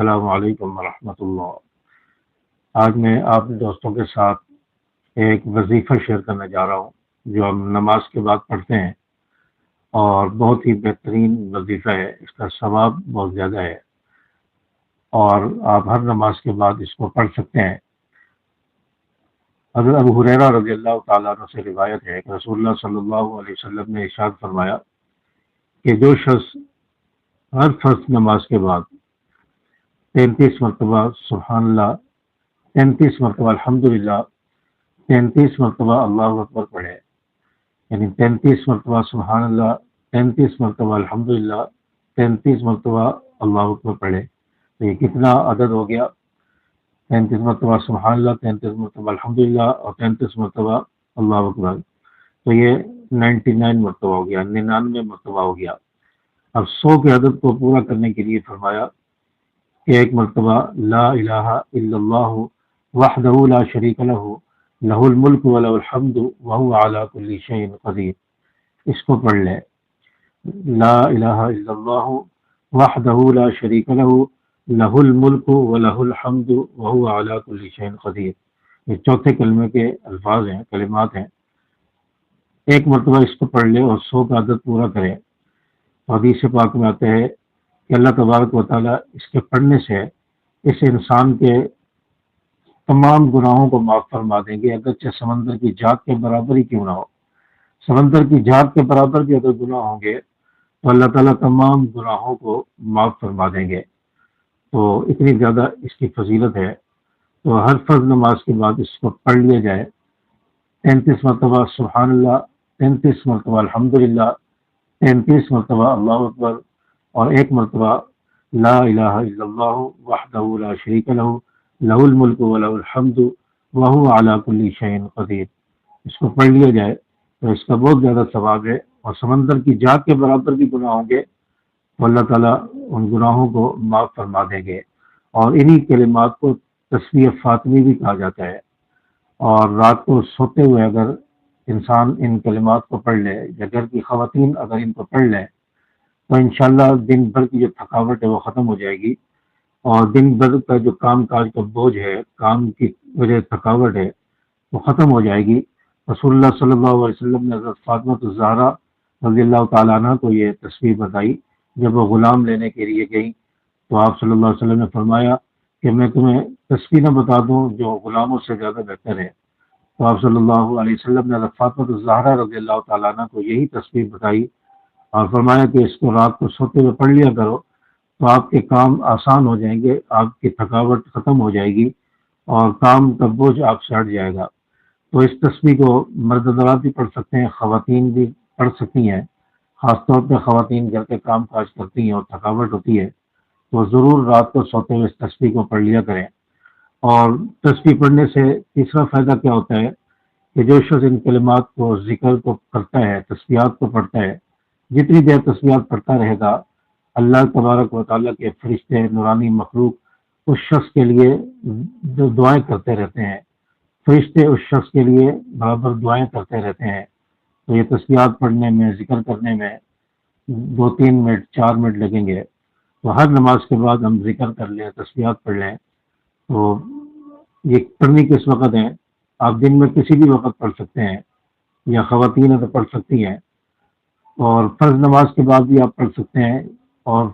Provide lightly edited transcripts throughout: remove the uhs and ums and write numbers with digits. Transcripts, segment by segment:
السلام علیکم ورحمۃ اللہ۔ آج میں آپ دوستوں کے ساتھ ایک وظیفہ شیئر کرنے جا رہا ہوں جو ہم نماز کے بعد پڑھتے ہیں، اور بہت ہی بہترین وظیفہ ہے۔ اس کا ثواب بہت زیادہ ہے اور آپ ہر نماز کے بعد اس کو پڑھ سکتے ہیں۔ حضرت ابو ہریرہ رضی اللہ تعالیٰ عنہ سے روایت ہے کہ رسول اللہ صلی اللہ علیہ وسلم نے ارشاد فرمایا کہ جو شخص ہر فرض نماز کے بعد 33 مرتبہ سبحان اللہ، 33 مرتبہ الحمدللہ، 33 مرتبہ اللہ اکبر پڑھے، یعنی 33 مرتبہ سبحان اللہ، 33 مرتبہ الحمدللہ، 33 مرتبہ اللہ اکبر پڑھے، تو یہ کتنا عدد ہو گیا؟ 33 مرتبہ سبحان اللہ، 33 مرتبہ الحمدللہ اور 33 مرتبہ اللہ اکبر، تو یہ 99 مرتبہ ہو گیا، 99 مرتبہ ہو گیا۔ اب 100 کے عدد کو پورا کرنے کے لیے فرمایا کہ ایک مرتبہ لا الہ الا اللہ وحدہ لا شریک لہ لہ الملک ولہ الحمد وہو علی کل شیء قدیر، اس کو پڑھ لے۔ لا الہ الا اللہ وحدہ لا شریک لہ لہ الملک ولہ الحمد وہو علی کل شیء قدیر، یہ چوتھے کلمے کے الفاظ ہیں، کلمات ہیں۔ ایک مرتبہ اس کو پڑھ لے اور 100 کا عدد پورا کرے۔ حدیث پاک میں آتے ہیں کہ اللہ تبارک و تعالیٰ اس کے پڑھنے سے اس انسان کے تمام گناہوں کو معاف فرما دیں گے، اگرچہ سمندر کی جھاگ کے برابر ہی کیوں نہ ہو۔ سمندر کی جھاگ کے برابر بھی اگر گناہ ہوں گے تو اللہ تعالیٰ تمام گناہوں کو معاف فرما دیں گے، تو اتنی زیادہ اس کی فضیلت ہے۔ تو ہر فرض نماز کے بعد اس کو پڑھ لیا جائے، 33 مرتبہ سبحان اللہ، 33 مرتبہ الحمدللہ، 33 مرتبہ اللہ اکبر اور ایک مرتبہ لا الہ الا اللہ وحدہ لا شریک لہ لہ الملک ولہ الحمد وہو علی کل شیء قدیر، اس کو پڑھ لیا جائے تو اس کا بہت زیادہ ثواب ہے، اور سمندر کی جھاگ کے برابر بھی گناہ ہوں گے تو اللہ تعالیٰ ان گناہوں کو معاف فرما دیں گے۔ اور انہی کلمات کو تسبیح فاطمی بھی کہا جاتا ہے، اور رات کو سوتے ہوئے اگر انسان ان کلمات کو پڑھ لے، یا گھر کی خواتین اگر ان کو پڑھ لیں تو انشاءاللہ دن بھر کی جو تھکاوٹ ہے وہ ختم ہو جائے گی، اور دن بھر کا جو کام کاج کا بوجھ ہے، کام کی وجہ تھکاوٹ ہے، وہ ختم ہو جائے گی۔ رسول اللہ صلی اللہ علیہ وسلم نے حضرت فاطمہ الزہرا رضی اللہ تعالیٰ عنہ کو یہ تصویر بتائی جب وہ غلام لینے کے لیے گئی، تو آپ صلی اللہ علیہ وسلم نے فرمایا کہ میں تمہیں تصویر نہ بتا دوں جو غلاموں سے زیادہ بہتر ہے؟ تو آپ صلی اللہ علیہ وسلم نے حضرت فاطمہ الزہرا رضی اللہ تعالیٰ عنہ کو یہی تصویر بتائی اور فرمایا کہ اس کو رات کو سوتے ہوئے پڑھ لیا کرو تو آپ کے کام آسان ہو جائیں گے، آپ کی تھکاوٹ ختم ہو جائے گی اور کام کا بوجھ آپ سے ہٹ جائے گا۔ تو اس تصویر کو مرد حضرات بھی پڑھ سکتے ہیں، خواتین بھی پڑھ سکتی ہیں، خاص طور پہ خواتین گھر کے کام کاج کرتی ہیں اور تھکاوٹ ہوتی ہے تو ضرور رات کو سوتے ہوئے اس تصویر کو پڑھ لیا کریں۔ اور تصویر پڑھنے سے تیسرا فائدہ کیا ہوتا ہے کہ جو شخص ان کلمات کو، ذکر کو کرتا ہے، تسبیحات کو پڑھتا ہے، جتنی دیر تسبیحات پڑھتا رہے گا، اللہ تبارک و تعالیٰ کے فرشتے، نورانی مخلوق اس شخص کے لیے جو دعائیں کرتے رہتے ہیں، فرشتے اس شخص کے لیے برابر دعائیں کرتے رہتے ہیں۔ تو یہ تسبیحات پڑھنے میں، ذکر کرنے میں 2-3 منٹ 4 منٹ لگیں گے، تو ہر نماز کے بعد ہم ذکر کر لیں، تسبیحات پڑھ لیں۔ تو یہ پڑھنی کس وقت ہے؟ آپ دن میں کسی بھی وقت پڑھ سکتے ہیں، یا خواتین تو پڑھ سکتی ہیں، اور فرض نماز کے بعد بھی آپ پڑھ سکتے ہیں، اور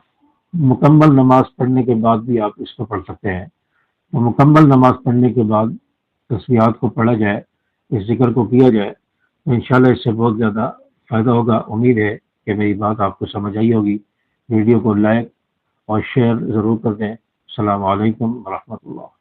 مکمل نماز پڑھنے کے بعد بھی آپ اس کو پڑھ سکتے ہیں۔ تو مکمل نماز پڑھنے کے بعد تسبیحات کو پڑھا جائے، اس ذکر کو کیا جائے، تو انشاءاللہ اس سے بہت زیادہ فائدہ ہوگا۔ امید ہے کہ میری بات آپ کو سمجھ آئی ہوگی۔ ویڈیو کو لائک اور شیئر ضرور کر دیں۔ السلام علیکم ورحمۃ اللہ۔